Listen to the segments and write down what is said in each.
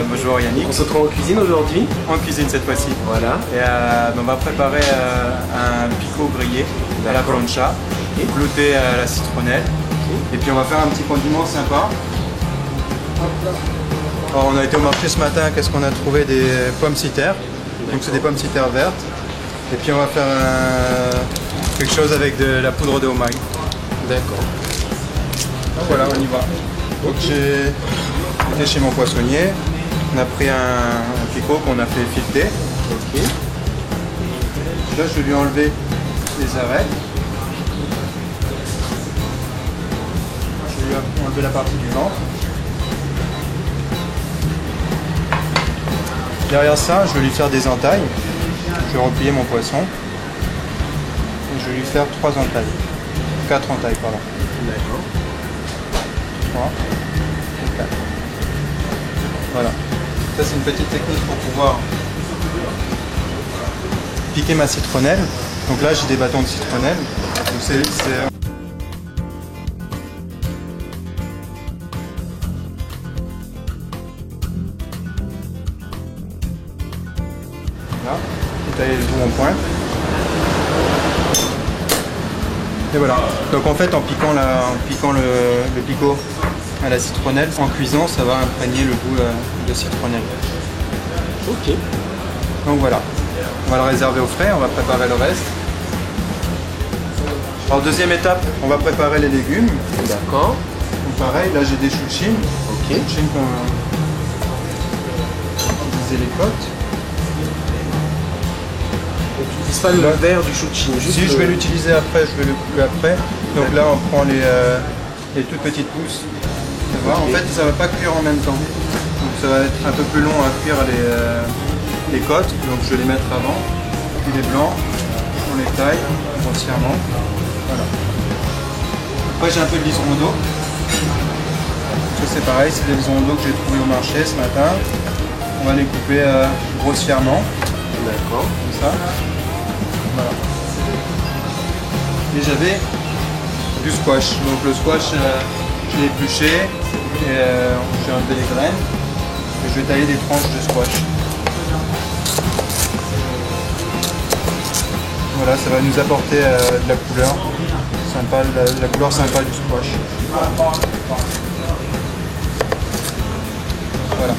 Bonjour Yannick. On se retrouve en cuisine aujourd'hui. En cuisine cette fois-ci. Voilà. Et on va préparer un picot grillé à la plancha, clouté à la citronnelle. Et puis on va faire un petit condiment sympa. Alors, on a été au marché ce matin, qu'est-ce qu'on a trouvé? Des pommes citerres. Donc c'est des pommes citerres vertes. Et puis on va faire quelque chose avec de la poudre de homai. D'accord. Voilà, on y va. Donc j'ai été chez mon poissonnier. On a pris un picot qu'on a fait fileter. Ok. Là je vais lui enlever les arêtes. Je vais lui enlever la partie du ventre. Derrière ça, je vais lui faire des entailles. Je vais replier mon poisson. Et je vais lui faire 3 entailles. 4 entailles, pardon. D'accord. 3 et 4. Voilà. Ça c'est une petite technique pour pouvoir piquer ma citronnelle. Donc là j'ai des bâtons de citronnelle. Donc c'est là, tailler le bout en pointe. Et voilà. Donc en fait en piquant le picot à la citronnelle, en cuisant ça va imprégner le goût de citronnelle. Ok. Donc voilà. On va le réserver au frais, on va préparer le reste. Alors deuxième étape, on va préparer les légumes. D'accord. Donc pareil, là j'ai des choux de Chine. Ok. Choux de Chine qu'on utiliser les côtes. Donc tu n'utilises pas le verre du chou de Chine, juste Si je vais l'utiliser après, je vais le couper après. Donc là on prend les toutes petites pousses. Ça va. En fait ça ne va pas cuire en même temps. Donc ça va être un peu plus long à cuire les côtes. Donc je vais les mettre avant. Puis les blancs, on les taille grossièrement. Voilà. Après j'ai un peu de liseron d'eau. Ça c'est pareil, c'est des liserons d'eau que j'ai trouvé au marché ce matin. On va les couper grossièrement. D'accord. Comme ça. Voilà. Et j'avais du squash. Donc le squash, je l'ai épluché et j'ai enlevé les graines. Et je vais tailler des tranches de squash. Voilà, ça va nous apporter de la couleur sympa, la couleur sympa du squash. Voilà.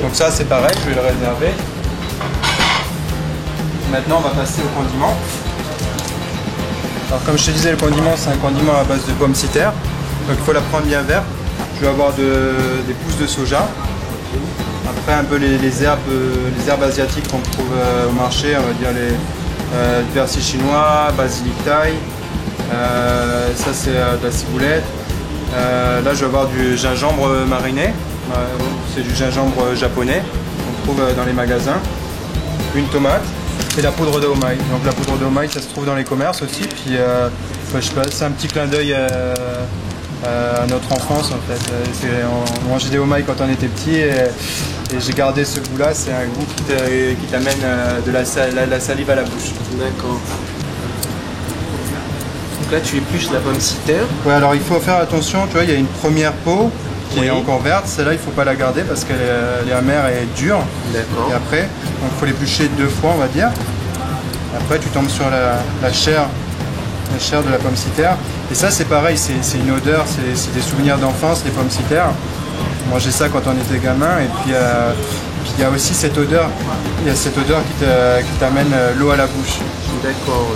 Donc ça c'est pareil, je vais le réserver. Maintenant on va passer au condiment. Alors comme je te disais, le condiment c'est un condiment à base de pommes citerres. Donc il faut la prendre bien verte. Je vais avoir des pousses de soja. Après un peu les herbes asiatiques qu'on trouve au marché, on va dire du persil chinois, basilic thaï. Ça c'est de la ciboulette. Là je vais avoir du gingembre mariné. C'est du gingembre japonais qu'on trouve dans les magasins. Une tomate. Et la poudre de homai. Donc la poudre de homai, ça se trouve dans les commerces aussi. Puis je sais pas, c'est un petit clin d'œil à notre enfance en fait. On mangeait des homai quand on était petit et j'ai gardé ce goût-là. C'est un goût qui t'amène de la salive à la bouche. D'accord. Donc là tu épluches la pomme citerre. Ouais, alors il faut faire attention. Tu vois, il y a une première peau qui est encore verte. Celle-là, il ne faut pas la garder parce qu'elle est amère et dure. D'accord. Et après, donc il faut l'éplucher 2 fois, on va dire. Après, tu tombes sur la chair de la pomme citerre. Et ça, c'est pareil, c'est une odeur, c'est des souvenirs d'enfance, les pommes citerres. On mangeait ça quand on était gamin. Et puis, il y a aussi cette odeur. Il y a cette odeur qui t'amène l'eau à la bouche. D'accord.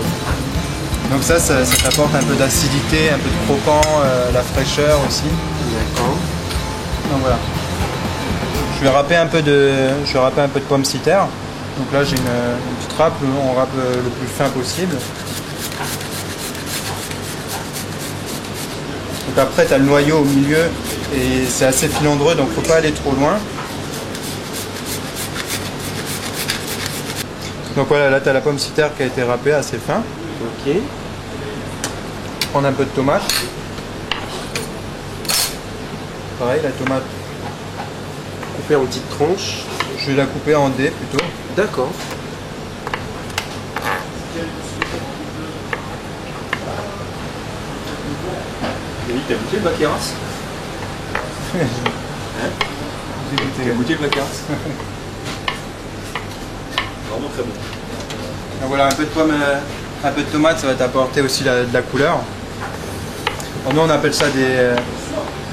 Donc ça t'apporte un peu d'acidité, un peu de croquant, la fraîcheur aussi. D'accord. Donc voilà. Je vais râper un peu de pommes citerres. Donc là j'ai une petite râpe, on râpe le plus fin possible. Donc après tu as le noyau au milieu et c'est assez filandreux donc faut pas aller trop loin. Donc voilà, là tu as la pomme citerre qui a été râpée assez fin. Ok. Prendre un peu de tomate. Pareil, la tomate, Couper en petites tranches. je vais la couper en dés plutôt. D'accord. Oui, t'as goûté le Bakéras? dégoûté. T'as goûté de la carte? Vraiment très bon. Donc voilà, un peu de pomme, un peu de tomate, ça va t'apporter aussi de la couleur. Alors nous on appelle ça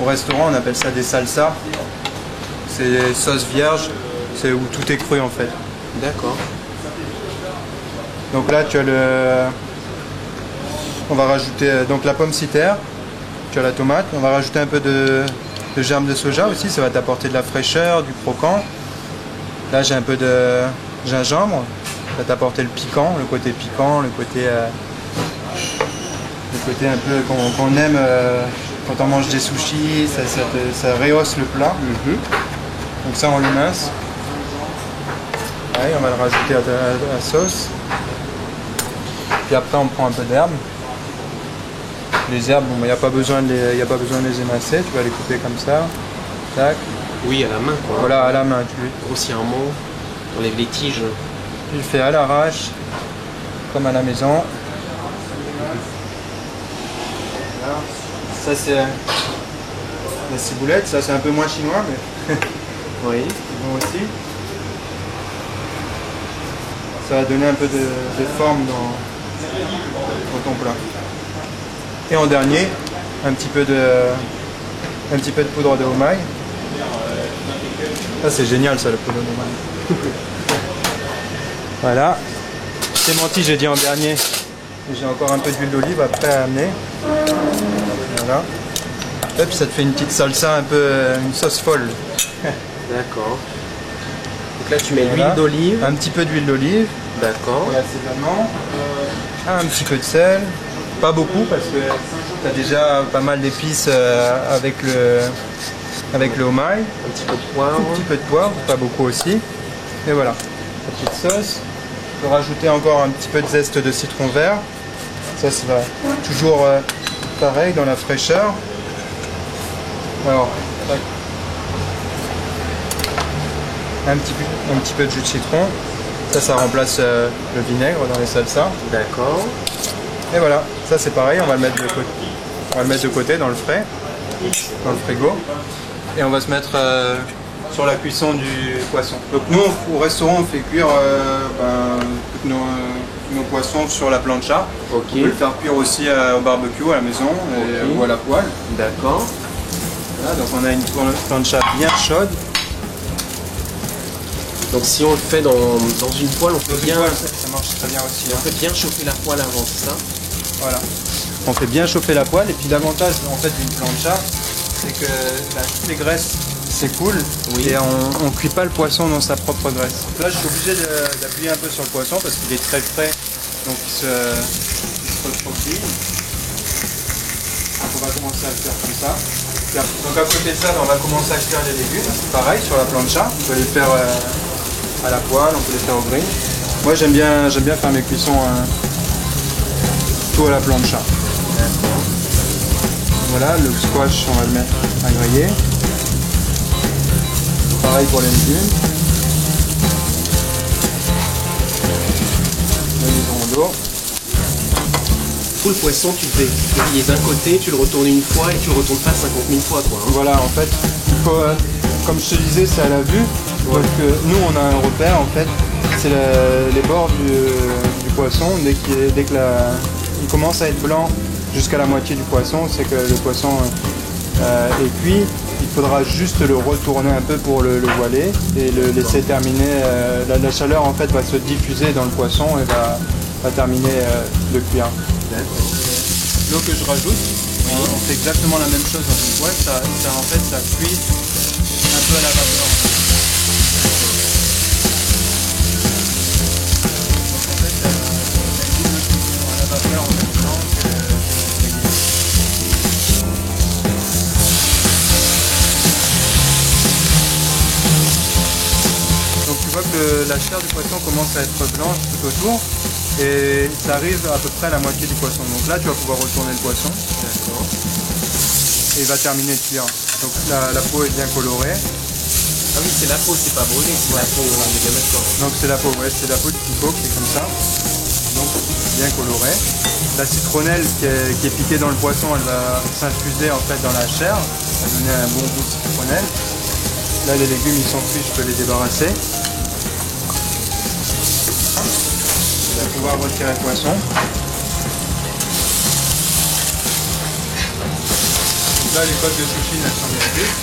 au restaurant on appelle ça des salsas. C'est des sauces vierges, c'est où tout est cru en fait. D'accord. Donc là tu as on va rajouter donc la pomme citère, tu as la tomate, on va rajouter un peu de germe de soja aussi, ça va t'apporter de la fraîcheur, du croquant. Là j'ai un peu de gingembre, ça va t'apporter le piquant, le côté piquant, le côté un peu qu'on aime quand on mange des sushis, ça rehausse le plat. Donc ça on l'émince. On va le rajouter à la sauce. Puis après on prend un peu d'herbes. Les herbes, bon, il n'y a pas besoin de les émincer, tu vas les couper comme ça. Tac. Oui, à la main quoi. Voilà, à la main. Grossièrement, on enlève les tiges. Tu le fais à l'arrache, comme à la maison. Voilà. Ça c'est la ciboulette, ça c'est un peu moins chinois mais Oui. bon aussi. Ça va donner un peu de forme dans ton plat. Et en dernier, un petit peu de poudre de homai. Ça c'est génial ça, le poudre de homai. Voilà. C'est menti, j'ai dit en dernier. J'ai encore un peu d'huile d'olive après à amener. Voilà. Et puis ça te fait une petite salsa, un peu une sauce folle. D'accord. Donc là tu mets Voilà. l'huile d'olive. Un petit peu d'huile d'olive. D'accord. Et assaisonnement. Un petit peu de sel. Pas beaucoup parce que tu as déjà pas mal d'épices avec le homai. Un petit peu de poivre. Un petit peu de poivre, pas beaucoup aussi. Et voilà, la petite sauce. Je peux rajouter encore un petit peu de zeste de citron vert. Ça va toujours pareil dans la fraîcheur. Alors, tac. Un petit peu de jus de citron. Ça remplace le vinaigre dans les salsas. D'accord. Et voilà, ça c'est pareil, on va le mettre de côté. On va le mettre de côté dans le frais, dans le frigo. Et on va se mettre sur la cuisson du poisson. Donc nous au restaurant on fait cuire tous nos poissons sur la plancha. Ok. On peut le faire cuire aussi au barbecue à la maison ou à la poêle. D'accord. Voilà, donc on a une plancha bien chaude. Donc si on le fait dans une poêle, on peut bien, Ça marche très bien aussi. on fait bien chauffer la poêle avant, c'est ça? Voilà. On fait bien chauffer la poêle et puis l'avantage en fait d'une plancha, c'est que toutes les graisses s'écoulent et on cuit pas le poisson dans sa propre graisse. Donc là je suis obligé d'appuyer un peu sur le poisson parce qu'il est très frais, donc il se refroidit. Donc on va commencer à le faire comme ça. Donc à côté de ça, on va commencer à cuire les légumes. Pareil sur la plancha, on peut les faire à la poêle, on peut les faire au grill. Moi j'aime bien faire mes cuissons tout à la plancha. Voilà, le squash on va le mettre à griller. Pareil pour les légumes. Les d'eau. Tout le poisson, tu le fais griller d'un côté, tu le retournes une fois et tu le retournes pas 50 000 fois quoi. Hein. Voilà, en fait, il faut, comme je te disais, c'est à la vue. Donc nous on a un repère en fait, c'est les bords du poisson. Dès que il commence à être blanc jusqu'à la moitié du poisson, c'est que le poisson est cuit. Il faudra juste le retourner un peu pour le voiler et le laisser terminer. La chaleur en fait va se diffuser dans le poisson et va terminer de cuire. L'eau que je rajoute, on fait exactement la même chose dans une poêle. En fait ça cuit un peu à la vapeur. Donc en fait, la double cuisson à la vapeur en même temps que donc tu vois que la chair du poisson commence à être blanche tout autour et ça arrive à peu près à la moitié du poisson. Donc là tu vas pouvoir retourner le poisson. D'accord. Et il va terminer de cuire. Donc la peau est bien colorée. Ah oui, c'est la peau, c'est pas brûlé, c'est la peau, on est bien d'accord. Donc c'est la peau, ouais, c'est la peau de kiko qui est comme ça. Donc bien colorée. La citronnelle qui est piquée dans le poisson, elle va s'infuser en fait dans la chair. Ça va donner un bon goût de citronnelle. Là les légumes ils sont cuits, je peux les débarrasser. Je vais pouvoir retirer le poisson. Là les côtes de sushi elles sont bien cuites.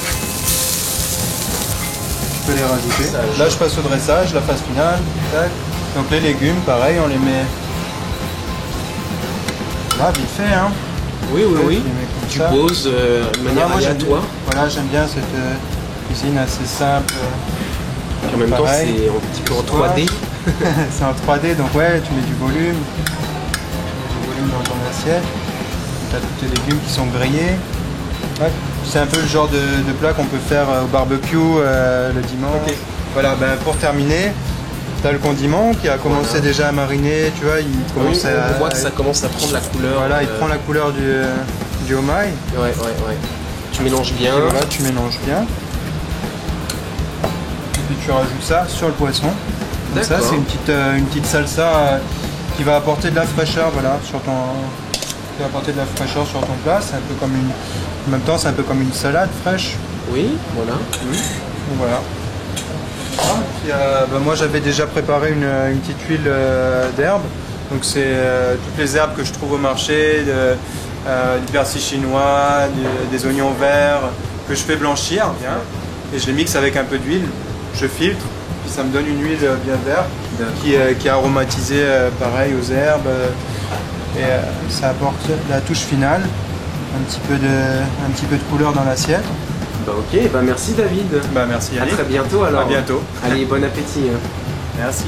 Je peux les rajouter. Là je passe au dressage, la phase finale. Tac. Donc les légumes pareil on les met là vite fait hein. Oui, oui, oui. Tu ça. poses de manière aléatoire. Voilà, j'aime bien cette cuisine assez simple. Et en même temps, c'est un petit peu en 3D. C'est en 3D, donc ouais, tu mets du volume. Tu mets du volume dans ton assiette. Tu as tous tes légumes qui sont grillés. Ouais. C'est un peu le genre de plat qu'on peut faire au barbecue le dimanche. Okay. Voilà, ben, pour terminer, tu as le condiment qui a commencé déjà à mariner, tu vois, il commence on voit que ça commence à prendre la couleur. Voilà, il prend la couleur du homai. Ouais. Tu mélanges bien. Et voilà, tu mélanges bien. Et puis tu rajoutes ça sur le poisson. Donc ça, c'est une petite salsa qui va apporter de la fraîcheur, voilà, qui va apporter de la fraîcheur sur ton plat. C'est un peu comme en même temps, c'est un peu comme une salade fraîche. Oui, voilà. Donc voilà. Puis, moi j'avais déjà préparé une petite huile d'herbe, donc c'est toutes les herbes que je trouve au marché, du persil chinois, des oignons verts, que je fais blanchir bien, et je les mixe avec un peu d'huile, je filtre, puis ça me donne une huile bien verte qui est aromatisée pareil aux herbes, et ça apporte la touche finale, un petit peu de couleur dans l'assiette. Bah ok, bah merci David. Bah merci. À très bientôt alors. À bientôt. Allez, bon appétit. Merci.